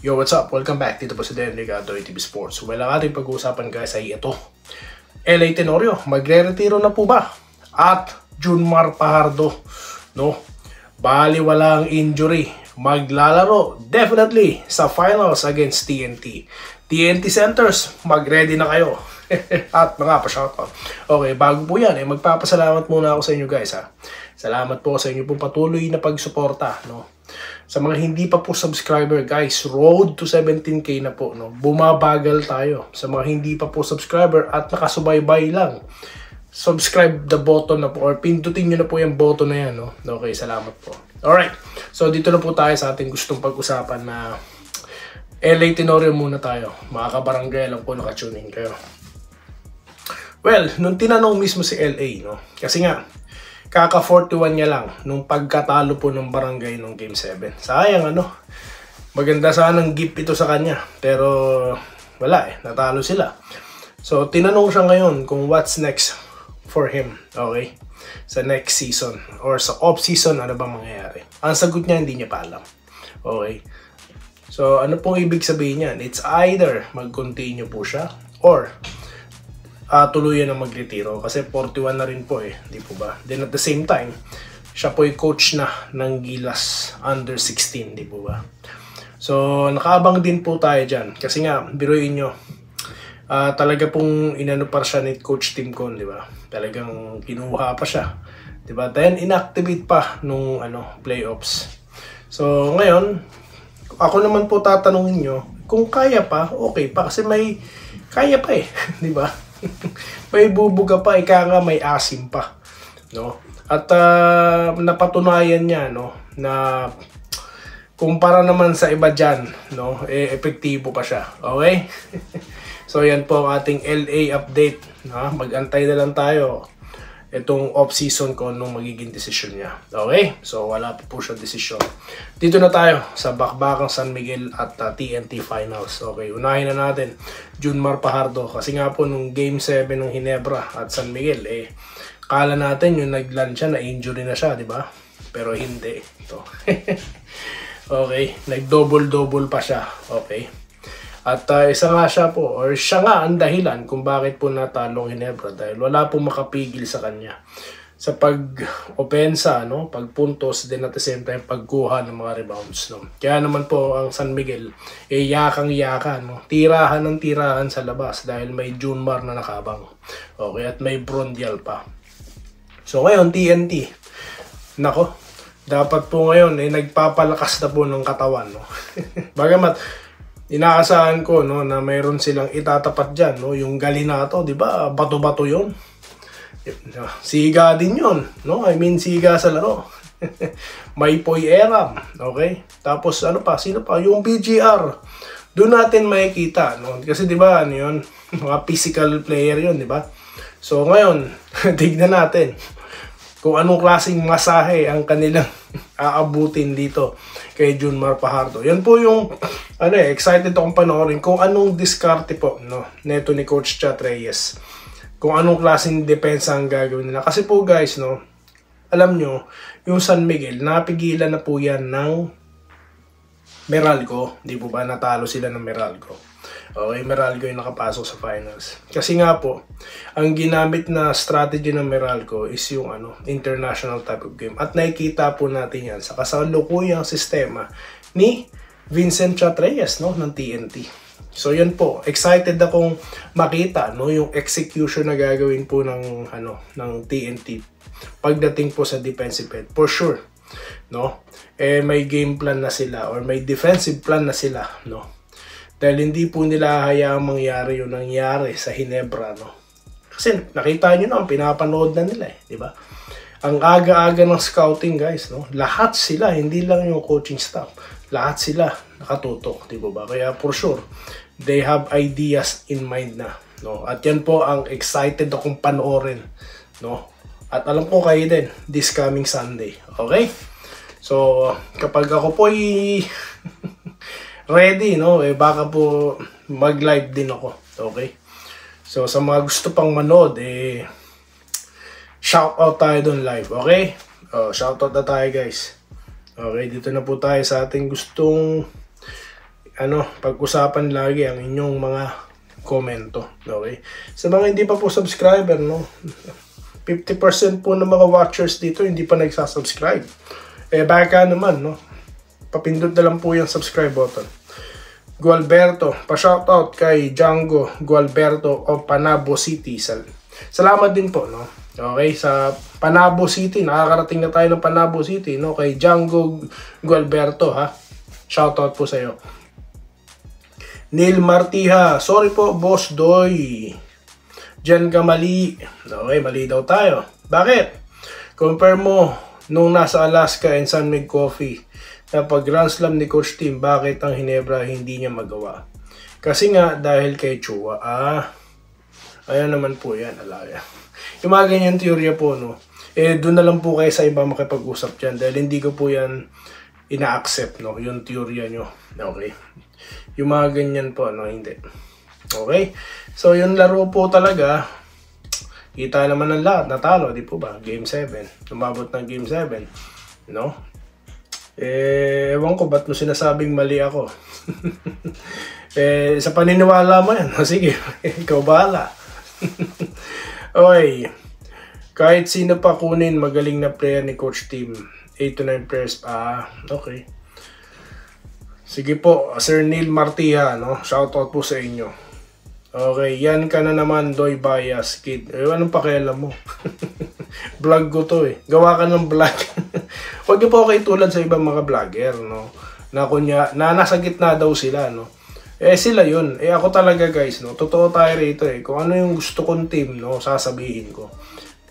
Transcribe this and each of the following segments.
Yo, what's up? Welcome back. Dito po si Dan Ligado, ATV Sports. Well, ang ating pag-uusapan guys ay ito. LA Tenorio, magre-retiro na po ba? At Junmar Fajardo, no? Bali walang injury. Maglalaro definitely sa finals against TNT. TNT Centers, mag-ready na kayo. At mga pa-shoutout. Okay, bago po yan, magpapasalamat muna ako sa inyo guys ha. Salamat po sa inyo pong patuloy na pagsuporta, no? Sa mga hindi pa po subscriber guys, road to 17K na po, no? Bumabagal tayo. Sa mga hindi pa po subscriber at nakasubaybay lang, subscribe the button na po or pindutin nyo na po yung button na yan, no? Okay, salamat po. Alright, so dito na po tayo sa ating gustong pag-usapan na LA Tenorio muna tayo. Mga kabarangay lang po nakatune in kayo. Well, nung tinanong mismo si LA, no? Kasi nga, kaka 41 niya lang nung pagkatalo po ng barangay nung Game 7. Sayang ano. Maganda sanang gift ito sa kanya. Pero wala natalo sila. So tinanong siya ngayon kung what's next for him. Okay? Sa next season or sa off season ano bang mangyayari. Ang sagot niya hindi niya pa alam. Okay? So ano pong ibig sabihin niyan? It's either mag-continue po siya or tuluyan na magretiro kasi 41 na rin po di po ba? Then at the same time, siya po ay coach na ng Gilas under 16, di po ba? So nakaabang din po tayo dyan kasi nga, biruin nyo, talaga pong inano pa siya ni Coach Tim Con, di ba? Talagang kinuha pa siya, di ba? Then inactivate pa nung playoffs. So ngayon, ako naman po tatanungin nyo, kung kaya pa, okay pa kasi may kaya pa di ba? May bubuga pa, ika nga may asim pa, no? At napatunayan niya, no, na kumpara naman sa iba dyan, no, epektibo pa siya. Okay? So yan po ang ating LA update, no? Mag-antay na lang tayo itong off-season ko nung magiging desisyon niya. Okay? So wala po siya desisyon. Dito na tayo sa bakbakang San Miguel at TNT Finals. Okay, unahin na natin Junmar Fajardo. Kasi nga po nung Game 7 ng Ginebra at San Miguel, kala natin yung nag-land siya, na-injury na siya, di ba? Pero hindi. Ito. Okay, nag-double-double pa siya. Okay. At isa nga siya po, or siya nga ang dahilan kung bakit po natalo ang Ginebra dahil wala pong makapigil sa kanya sa pag-opensa, no? Pagpuntos, din at the same time pagkuha ng mga rebounds, no? Kaya naman po ang San Miguel, yakang-yaka, no? Tirahan ng tirahan sa labas dahil may Junmar na nakabang. Okay, at may Brondial pa. So ngayon, TNT, nako, dapat po ngayon, nagpapalakas na po ng katawan, no? Bagamat, inaasahan ko, no, na mayroon silang itatapat dyan, no? Yung Galinato, di ba? Bato-bato yun. Siga din yun, no? I mean, siga sa laro. May Poy Eram, okay? Tapos, ano pa? Sino pa? Yung BGR. Doon natin makikita, no? Kasi, di ba, ano yun? Mga physical player yun, di ba? So, ngayon, tignan natin kung anong klaseng masahe ang kanilang aabutin dito kay Junmar Fajardo. Yan po yung excited akong panoorin kung anong diskarte po, no, neto ni Coach Chat Reyes. Kung anong klaseng depensa ang gagawin nila. Kasi po guys, no, alam nyo, yung San Miguel, napigilan na po yan ng Meralco. Di po ba natalo sila ng Meralco? Okay, Meralco yung nakapasok sa finals. Kasi nga po, ang ginamit na strategy ng Meralco is yung international type of game. At nakikita po natin yan sa kasalukuyang sistema ni Vincent Chat Reyes, no, ng TNT. So yan po, excited akong makita, no, yung execution na gagawin po ng ng TNT pagdating po sa defensive end. For sure, no? May game plan na sila or may defensive plan na sila, no? Dahil hindi po nila hayaang mangyari yung nangyari sa Ginebra, no? Kasi nakita nyo na, pinapanood na nila di ba? Ang aga-aga ng scouting guys, no? Lahat sila, hindi lang yung coaching staff. Lahat sila nakatutok, di ba? Kaya for sure, they have ideas in mind na, no? At yan po ang excited akong panoorin, no? At alam ko kayo din, this coming Sunday, okay? So, kapag ako po ready, no? Baka po mag-live din ako, okay? So, sa mga gusto pang manood, shout out tayo doon live, okay? Shout out na tayo guys. Okay, dito na po tayo sa ating gustong pag-usapan lagi ang inyong mga komento. Okay? Sa mga hindi pa po subscriber, no? 50% po ng mga watchers dito hindi pa nagsasubscribe. Baka naman, no? Papindot na lang po yung subscribe button. Gualberto, pa-shoutout kay Django Gualberto of Panabo City. Salamat din po, no? Okay, sa Panabo City, nakakarating na tayo ng Panabo City, no? Kay Django Gualberto, ha? Shoutout po sa iyo. Neil Martiha, sorry po, Boss Doy. Diyan ka mali. Okay, mali daw tayo. Bakit? Compare mo nung nasa Alaska and San Mig Coffee na pag Grand Slam ni Coach Tim, bakit ang Ginebra hindi niya magawa? Kasi nga, dahil kay Chua. Ayan naman po yan, alaya. Yung mga ganyan teorya po, no? Doon na lang po kayo sa iba makipag-usap dyan dahil hindi ko po yan ina-accept, no? Yung teorya nyo. Okay? Yung mga ganyan po, no? Hindi. Okay? So, yung laro po talaga, kita naman ng lahat, natalo, di po ba? Game 7. Umabot ng Game 7. No? Ewan ko, ba't mo sinasabing mali ako? Sa paniniwala mo yan. Sige, ikaw bahala. Okay. Kahit sino pa kunin, magaling na player ni Coach Tim. 8 to 9 players. Okay. Sige po, Sir Neil Martiha, no? Shoutout po sa inyo. Okay, yan ka na naman, Doy Bias, kid. Anong pakialam mo? Vlog ko to Gawa ka ng vlog. Huwag niyo po kayo tulad sa ibang mga vlogger, no? Na nasa gitna daw sila, no? Sila yun. Ako talaga, guys, no? Totoo tayo rito, Kung ano yung gusto kong team, no? Sasabihin ko.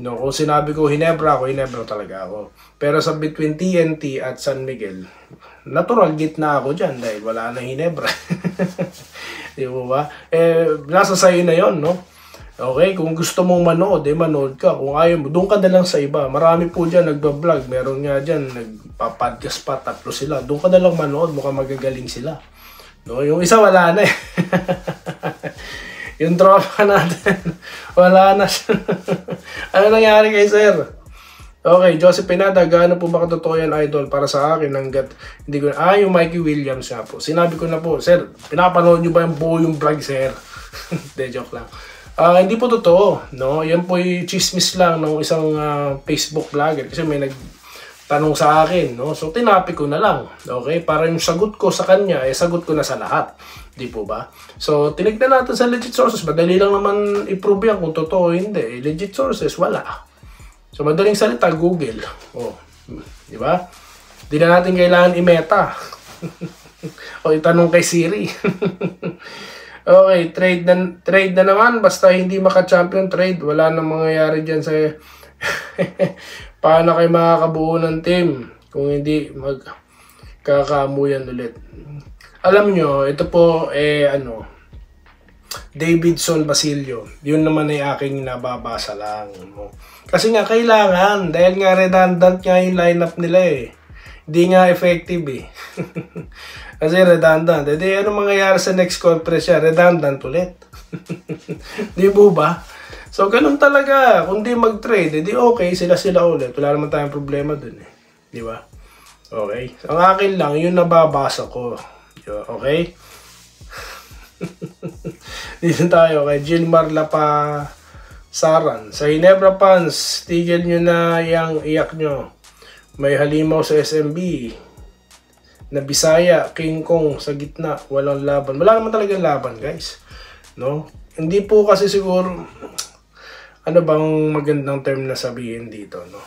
No? Kung sinabi ko Ginebra talaga ako. Pero sa between TNT at San Miguel, natural gitna ako dyan dahil wala na Ginebra. Di ba? Nasa sa'yo na yon, no? Okay, kung gusto mong manood, manood ka. Kung ayaw mo, doon ka na lang sa iba. Marami po dyan nagbablog. Meron nga dyan, nagpa-podcast pa, 3 sila. Doon ka na lang manood, mukhang magagaling sila. No? Yung isa wala na Yung tropa natin, wala na siya. Ano nangyari kay Sir? Okay, Joseph Pinada, gaano po ba katotoo yan, idol? Para sa akin, hanggat hindi ko yung Mikey Williams nga po. Sinabi ko na po, Sir, pinapanood nyo ba yung buo yung vlog, Sir? De, joke lang. Hindi po totoo, no? Yan po yung chismis lang ng isang Facebook vlogger kasi may nagtanong sa akin, no? So, tinapik ko na lang, okay? Para yung sagot ko sa kanya, sagot ko na sa lahat. Di po ba? So, tinignan natin sa legit sources. Madali lang naman i-prove yan kung totoo o hindi. Legit sources, wala. So, madaling salita, Google. Di ba? Di na natin kailangan i-meta. O itanong kay Siri. Okay, trade na naman. Basta hindi maka-champion trade, wala nang mangyayari dyan sa... Paano kayo makakabuo ng team kung hindi magkakamuyan ulit? Alam nyo, ito po, Davidson Basilio. Yun naman ay aking nababasa lang. No? Kasi nga, kailangan. Dahil nga redundant nga yung lineup nila Hindi nga effective Kasi redundant. Ano mangyayari sa next conference siya? Redundant ulit. Di po ba? So, ganun talaga. Kung di mag-trade, okay, sila ulit. Wala naman tayong problema dun Di ba? Okay. Ang akin lang, yun nababasa ko. Okay? Dito tayo kay Gilmar Lapasaran. Sa Ginebra fans, tigil nyo na yung iyak nyo. May halimaw sa SMB. Na Bisaya, King Kong sa gitna. Walang laban. Wala naman talagang laban, guys. No? Hindi po kasi siguro... Ano bang magandang term na sabihin dito, no?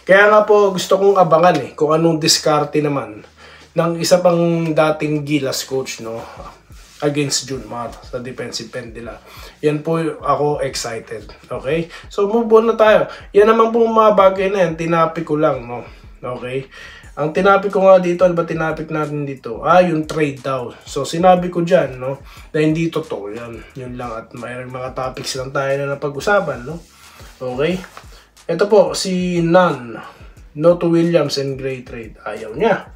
Kaya nga po gusto kong abangan kung anong diskarte naman ng isa pang dating Gilas coach, no? Against Junmar sa defensive end nila. Yan po ako excited. Okay? So move on na tayo. Yan naman po mga bagay na yan. Tinapik ko lang, no? Okay? Ang tinapik ko nga dito, ano ba tinapik natin dito? Yung trade daw. So, sinabi ko dyan, no? Na hindi totoo yan. Yun lang. At mayroong mga topics lang tayo na napag-usapan, no? Okay? Ito po, si Nan. No to Williams and Gray trade. Ayaw niya.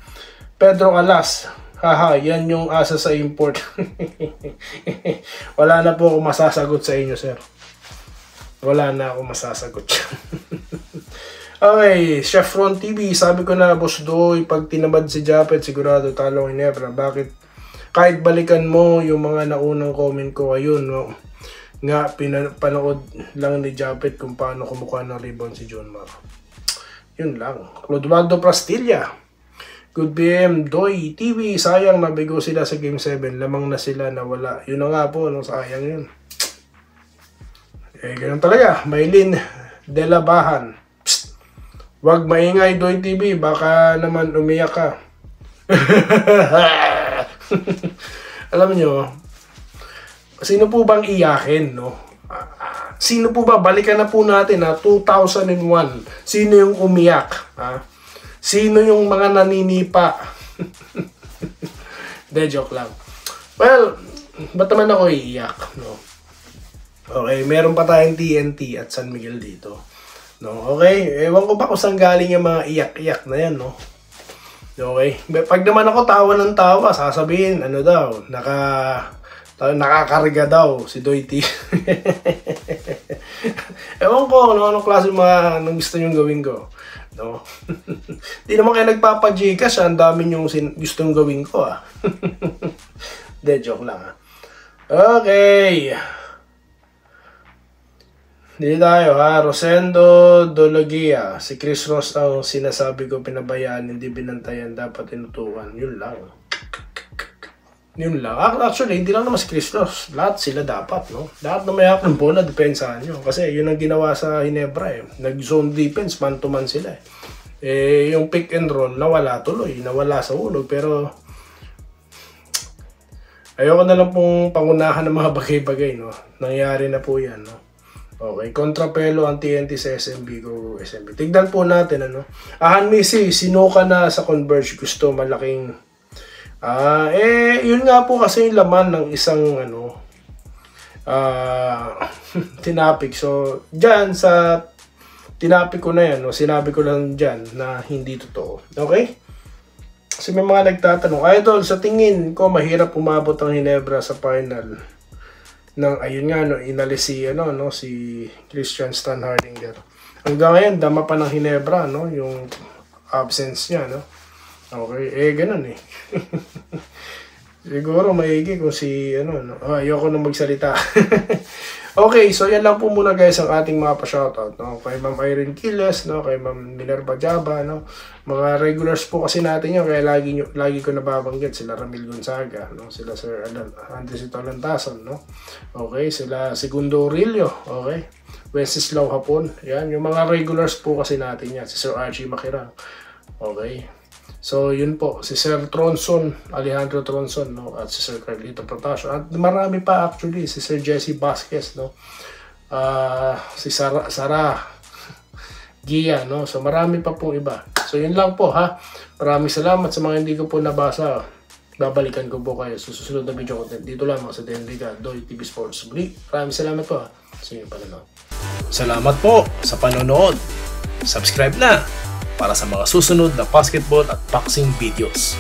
Pedro Alas. Haha, yan yung asa sa import. Wala na po ako masasagot sa inyo, sir. Wala na ako masasagot. Okay, Chefron TV, sabi ko na, Boss Doy, pag tinamad si Japet, sigurado talo ang Ginebra. Bakit Kahit balikan mo yung mga naunang comment ko, ayun, no? Nga, panood lang ni Japet kung paano kumukuha ng rebound si John Mar. Yun lang. Clodoaldo Prastilla. Good BM, Doy, TV, sayang nabigo sila sa Game 7. Lamang na sila, nawala. Yun na nga po, no? Sayang yun. Ganun talaga. Maylin Delabahan. Psst. Wag maingay, Doy TV. Baka naman umiyak ka. Alam nyo, sino po bang iyakin, no? Sino po ba? Balikan na po natin, 2001. Sino yung umiyak? Sino yung mga naninipa? De, joke lang. Well, ba't naman ako iiyak, no? Okay, meron pa tayong TNT at San Miguel dito. No, okay? Ewan ko ba kung saan galing yung mga iyak-iyak na yan, no? Okay? Pag naman ako tawa ng tawa, sasabihin, ano daw, nakakarga daw si Doity. Ewan ko, anong klase mga anong gusto nyong gawin ko. No? Di naman kayo nagpapag-Gcash, ang dami nyong gustong gawin ko, De, joke lang, Okay. Dito tayo, Rosendo Dologia. Si Chris Ross ang sinasabi ko pinabayaan, hindi binantayan, dapat tinutukan. Yun lang. Yun lang. Actually, hindi lang naman si Chris Ross. Lahat sila dapat, no? Lahat na may hawak ng bola, depensahan nyo. Kasi yun ang ginawa sa Ginebra, Nag-zone defense, man-to-man sila, yung pick and roll, nawala tuloy. Nawala sa ulog. Pero, ayoko na lang pong pangunahan ng mga bagay-bagay, no? Nangyari na po yan, no? Okay, kontrapelo ang TNT sa SMB ko, SMB. Tignan po natin, Han Missy, sinuka na sa Converge, gusto malaking yun nga po kasi yung laman ng isang tinapik. So, dyan sa tinapik ko na yan, sinabi ko lang dyan na hindi totoo. Okay? Kasi may mga nagtatanong, Idol, sa tingin ko mahirap umabot ang Ginebra sa final ayun nga, inalis si Christian Stan Hardinger. Hanggang ngayon, dama pa ng Ginebra, yung absence niya, Okay, ganun Siguro maigi kung ayoko na magsalita. Okay, so yan lang po muna guys ang ating mga pa-shoutout, kay Ma'am Irene Quiles, kay Ma'am Minerva Jaba, mga regulars po kasi natin yun, kaya lagi ko nababanggit sila Ramil Gonzaga, sila Sir Andresito Lantason, okay, sila Segundo Aurelio, okay, Wenceslao Hapon, yan, yung mga regulars po kasi natin yan, si Sir Archie Makirang, okay. So, yun po, si Sir Tronson, Alejandro Tronson, at si Sir Carlito Protasio. At marami pa actually, si Sir Jesse Vasquez, si Sarah Gia, So, marami pa pong iba. So, yun lang po, Maraming salamat sa mga hindi ko po nabasa. Babalikan ko po kayo sa susunod na video content. Dito lamang sa Denriga, Doy TV Sports. Maraming salamat po, sa inyong panonood. Salamat po sa panonood. Subscribe na para sa mga susunod na basketball at boxing videos.